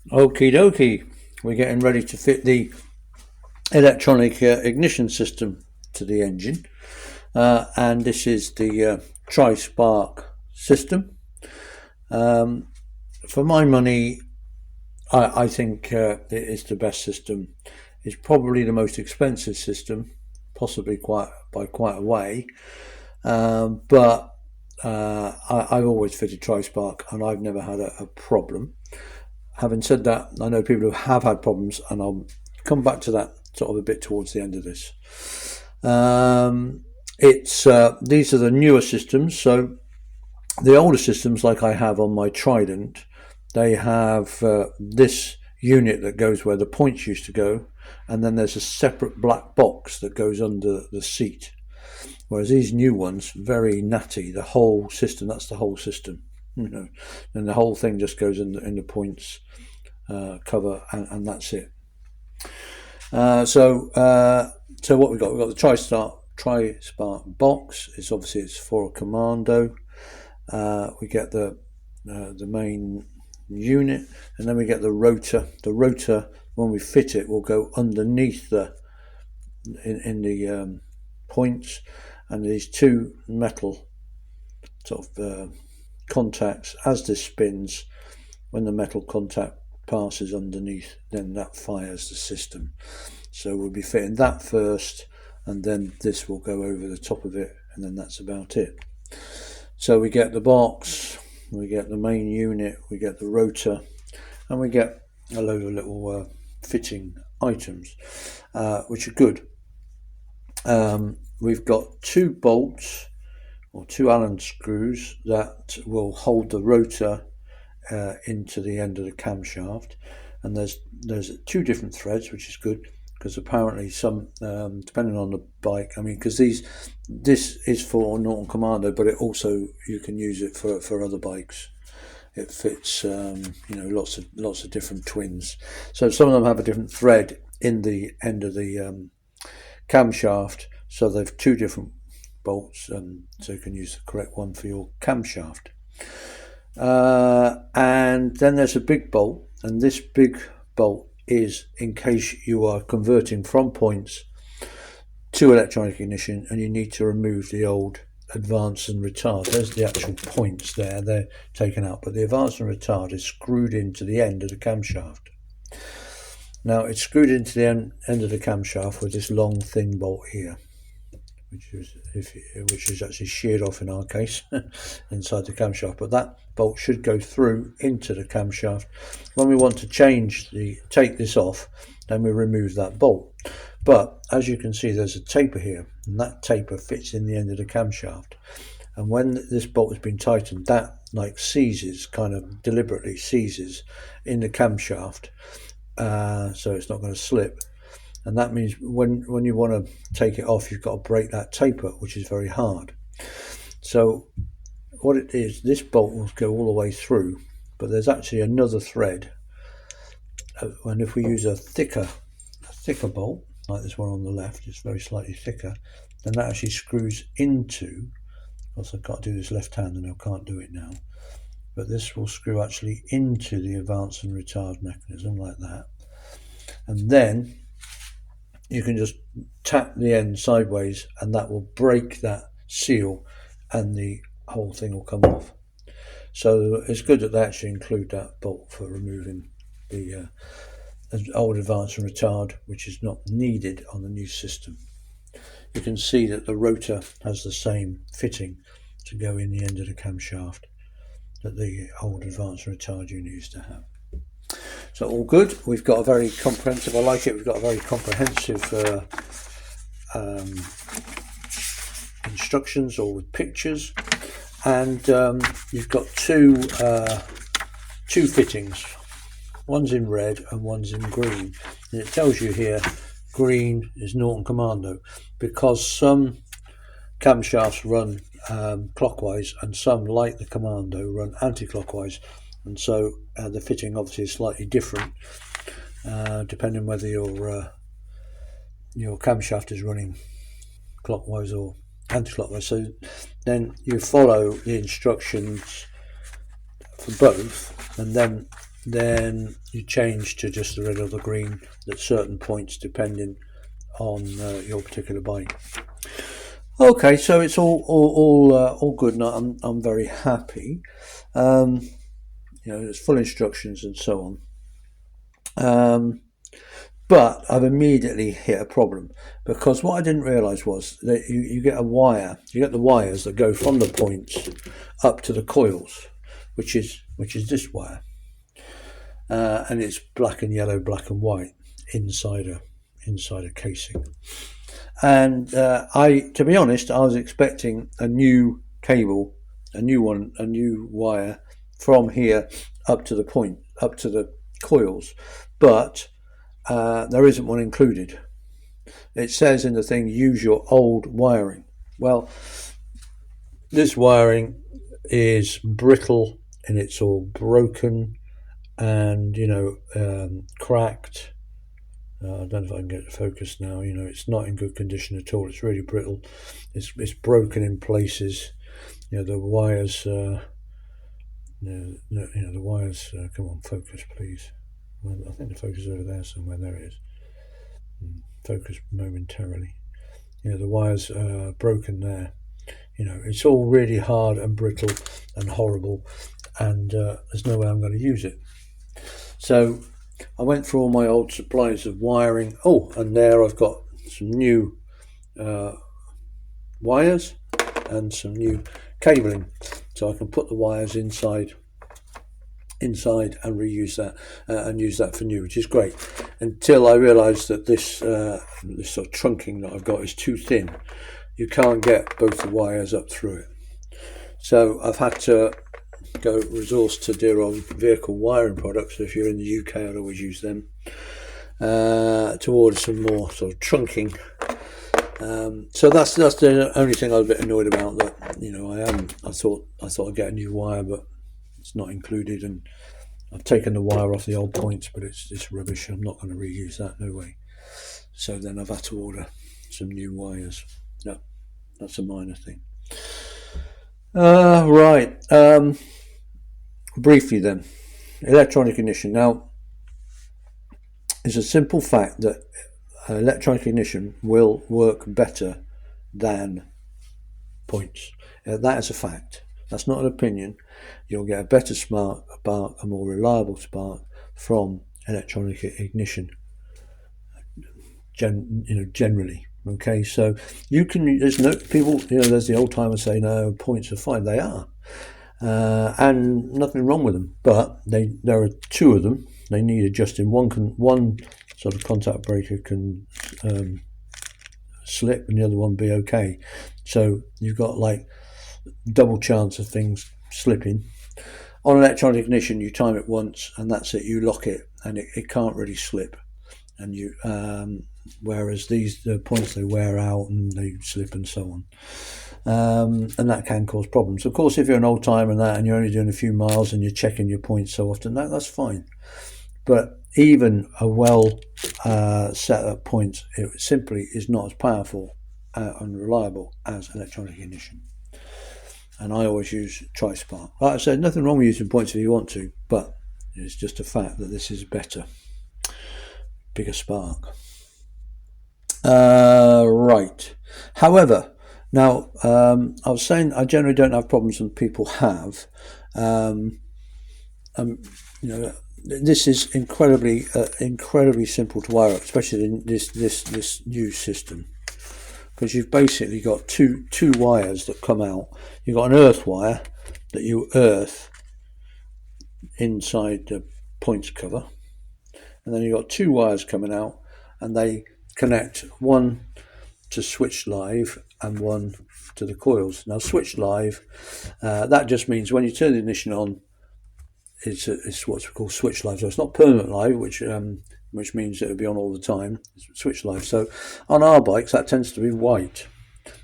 Okie dokie, we're getting ready to fit the electronic ignition system to the engine, and this is the TriSpark system. For my money, I think it is the best system. It's probably the most expensive system, possibly by quite a way, but I've always fitted TriSpark and I've never had a problem. Having said that, I know people who have had problems, and I'll come back to that sort of a bit towards the end of this. It's these are the newer systems. So the older systems, like I have on my Trident, they have this unit that goes where the points used to go, and then there's a separate black box that goes under the seat. Whereas these new ones, very natty, the whole system, that's the whole system, and the whole thing just goes in the points cover, and that's it. So what we've got the TriSpark box. It's for a Commando. We get the main unit, and then we get the rotor. The rotor, when we fit it, will go underneath in the points, and these two metal sort of contacts. As this spins, when the metal contact passes underneath, then that fires the system. So we'll be fitting that first, and then this will go over the top of it, and then that's about it. So we get the box, we get the main unit, we get the rotor, and we get a load of little fitting items, which are good. We've got two bolts or two Allen screws that will hold the rotor into the end of the camshaft, and there's two different threads, which is good, because apparently some, depending on the bike, because this is for Norton Commando, but it also, you can use it for other bikes. It fits lots of different twins. So some of them have a different thread in the end of the camshaft, so they've two different bolts, so you can use the correct one for your camshaft. And then there's a big bolt, and this big bolt is in case you are converting from points to electronic ignition and you need to remove the old advance and retard. There's the actual points there, they're taken out, but the advance and retard is screwed into the end of the camshaft. Now it's screwed into the end of the camshaft with this long thin bolt here, which is actually sheared off in our case inside the camshaft, but that bolt should go through into the camshaft. When we want to take this off, then we remove that bolt. But as you can see, there's a taper here, and that taper fits in the end of the camshaft. And when this bolt has been tightened, that kind of deliberately seizes in the camshaft, so it's not going to slip. And that means when you want to take it off, you've got to break that taper, which is very hard. So what it is, this bolt will go all the way through, but there's actually another thread. And if we use a thicker bolt, like this one on the left, it's very slightly thicker, then that actually screws into, also I can't do this left hand and I can't do it now, but this will screw actually into the advance and retard mechanism like that. And then you can just tap the end sideways, and that will break that seal, and the whole thing will come off. So it's good that they actually include that bolt for removing the old advance and retard, which is not needed on the new system. You can see that the rotor has the same fitting to go in the end of the camshaft that the old advance and retard unit used to have. So all good. We've got a very comprehensive, I like it, we've got a very comprehensive instructions, all with pictures, and you've got two fittings. One's in red and one's in green, and it tells you here green is Norton Commando, because some camshafts run clockwise and some, like the Commando, run anti-clockwise, and so the fitting obviously is slightly different depending whether your camshaft is running clockwise or anti-clockwise. So then you follow the instructions for both, and then then you change to just the red or the green at certain points depending on your particular bike. Okay, so it's all good, and I'm very happy. There's full instructions and so on. But I've immediately hit a problem, because what I didn't realise was that you get a wire. You get the wires that go from the points up to the coils, which is this wire, and it's black and yellow, black and white inside a casing. And to be honest, I was expecting a new cable, a new wire from here up to the coils, but there isn't one included. It says in the thing, use your old wiring. Well, this wiring is brittle and it's all broken and cracked. I don't know if I can get it focused now. It's not in good condition at all. It's really brittle. It's broken in places. The wires. The wires. Come on, focus, please. I think the focus is over there somewhere. There it is. Focus momentarily. The wires are broken there. It's all really hard and brittle and horrible, and there's no way I'm going to use it. So I went through all my old supplies of wiring. Oh, and there I've got some new wires and some new cabling, so I can put the wires inside and reuse that and use that for new, which is great, until I realised that this sort of trunking that I've got is too thin. You can't get both the wires up through it, so I've had to go resource to dear old vehicle wiring products. So if you're in the UK, I'd always use them to order some more sort of trunking. So that's the only thing I was a bit annoyed about, that I thought I'd get a new wire, but it's not included, and I've taken the wire off the old points, but it's rubbish. I'm not going to reuse that, no way. So then I've had to order some new wires. No, that's a minor thing. Right. Briefly then, electronic ignition. Now, it's a simple fact that electronic ignition will work better than points. That is a fact. That's not an opinion. You'll get a better spark, a more reliable spark from electronic ignition. Generally. Okay, so you can. There's no people. There's the old timers say no, points are fine. They are, and nothing wrong with them. But there are two of them. They need adjusting. One sort of contact breaker can slip, and the other one be okay. So you've got like double chance of things slipping. On electronic ignition, you time it once, and that's it. You lock it, and it can't really slip. And you, whereas these points, they wear out and they slip and so on, and that can cause problems. Of course, if you're an old timer and you're only doing a few miles and you're checking your points so often, that's fine. But even a well set up point, it simply is not as powerful and reliable as electronic ignition. And I always use TriSpark. Like I said, nothing wrong with using points if you want to, but it's just a fact that this is better. Bigger spark. Right. However, now I was saying I generally don't have problems when people have. This is incredibly simple to wire up, especially in this new system, because you've basically got two wires that come out. You've got an earth wire that you earth inside the points cover, and then you've got two wires coming out, and they connect, one to switch live and one to the coils. Now switch live, that just means when you turn the ignition on, it's what's called switch live. So it's not permanent live, which means it'll be on all the time. It's switch live. So on our bikes, that tends to be white.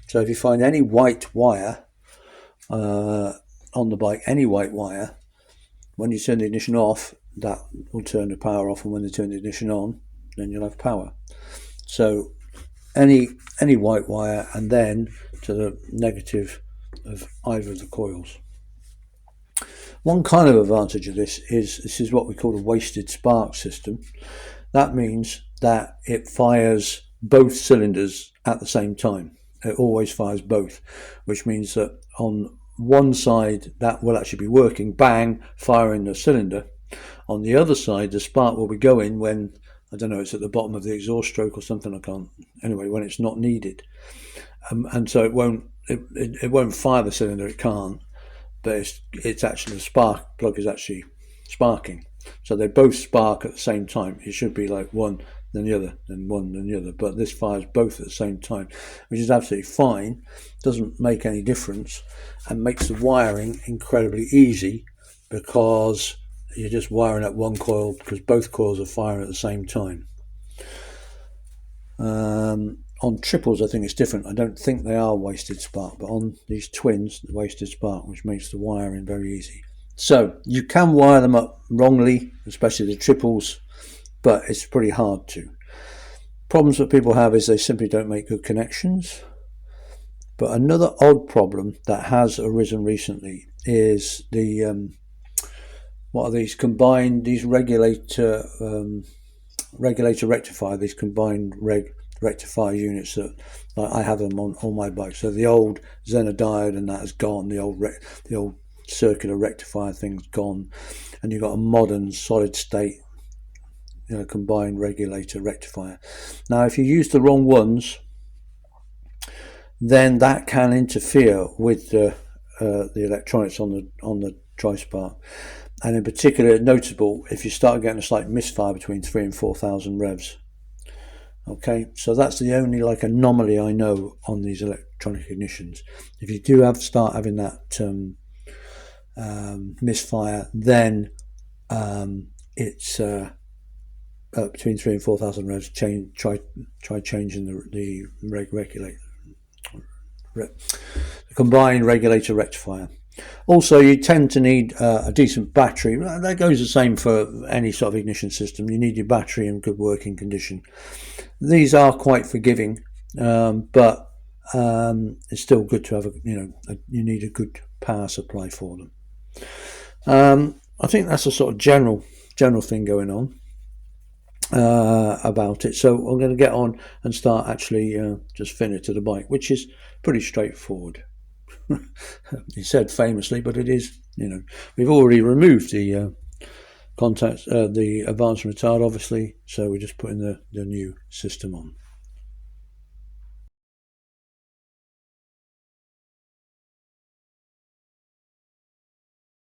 So if you find any white wire on the bike, any white wire, when you turn the ignition off, that will turn the power off, and when they turn the ignition on, then you'll have power. So any white wire, and then to the negative of either of the coils. One kind of advantage of this is what we call a wasted spark system. That means that it fires both cylinders at the same time. It always fires both, which means that on one side that will actually be working, bang, firing the cylinder. On the other side, the spark will be going when, I don't know, it's at the bottom of the exhaust stroke or something. I can't. Anyway, when it's not needed, and so it won't fire the cylinder. It can't, but it's actually the spark plug is actually sparking. So they both spark at the same time. It should be like one, then the other, then one, then the other. But this fires both at the same time, which is absolutely fine. Doesn't make any difference, and makes the wiring incredibly easy because you're just wiring up one coil because both coils are firing at the same time. On triples, I think it's different. I don't think they are wasted spark, but on these twins, the wasted spark, which makes the wiring very easy. So you can wire them up wrongly, especially the triples, but it's pretty hard to. Problems that people have is they simply don't make good connections. But another odd problem that has arisen recently is the what are these combined, these regulator rectifier, these combined rectifier units that I have them on all my bikes. So the old Zener diode and that has gone. The old circular rectifier thing's gone, and you've got a modern solid state, combined regulator rectifier. Now, if you use the wrong ones, then that can interfere with the electronics on the TriSpark. And in particular, noticeable if you start getting a slight misfire between 3,000 and 4,000 revs. Okay, so that's the only anomaly I know on these electronic ignitions. If you do start having that misfire, then it's between 3,000 and 4,000 revs. Try changing the regulator, the combined regulator rectifier. Also, you tend to need a decent battery. That goes the same for any sort of ignition system. You need your battery in good working condition. These are quite forgiving, but it's still good to have you need a good power supply for them. I think that's a sort of general thing going on about it. So I'm going to get on and start actually just fitting it to the bike, which is pretty straightforward. He said famously, but it is. We've already removed the contacts, the advanced retard, obviously. So we're just putting the new system on.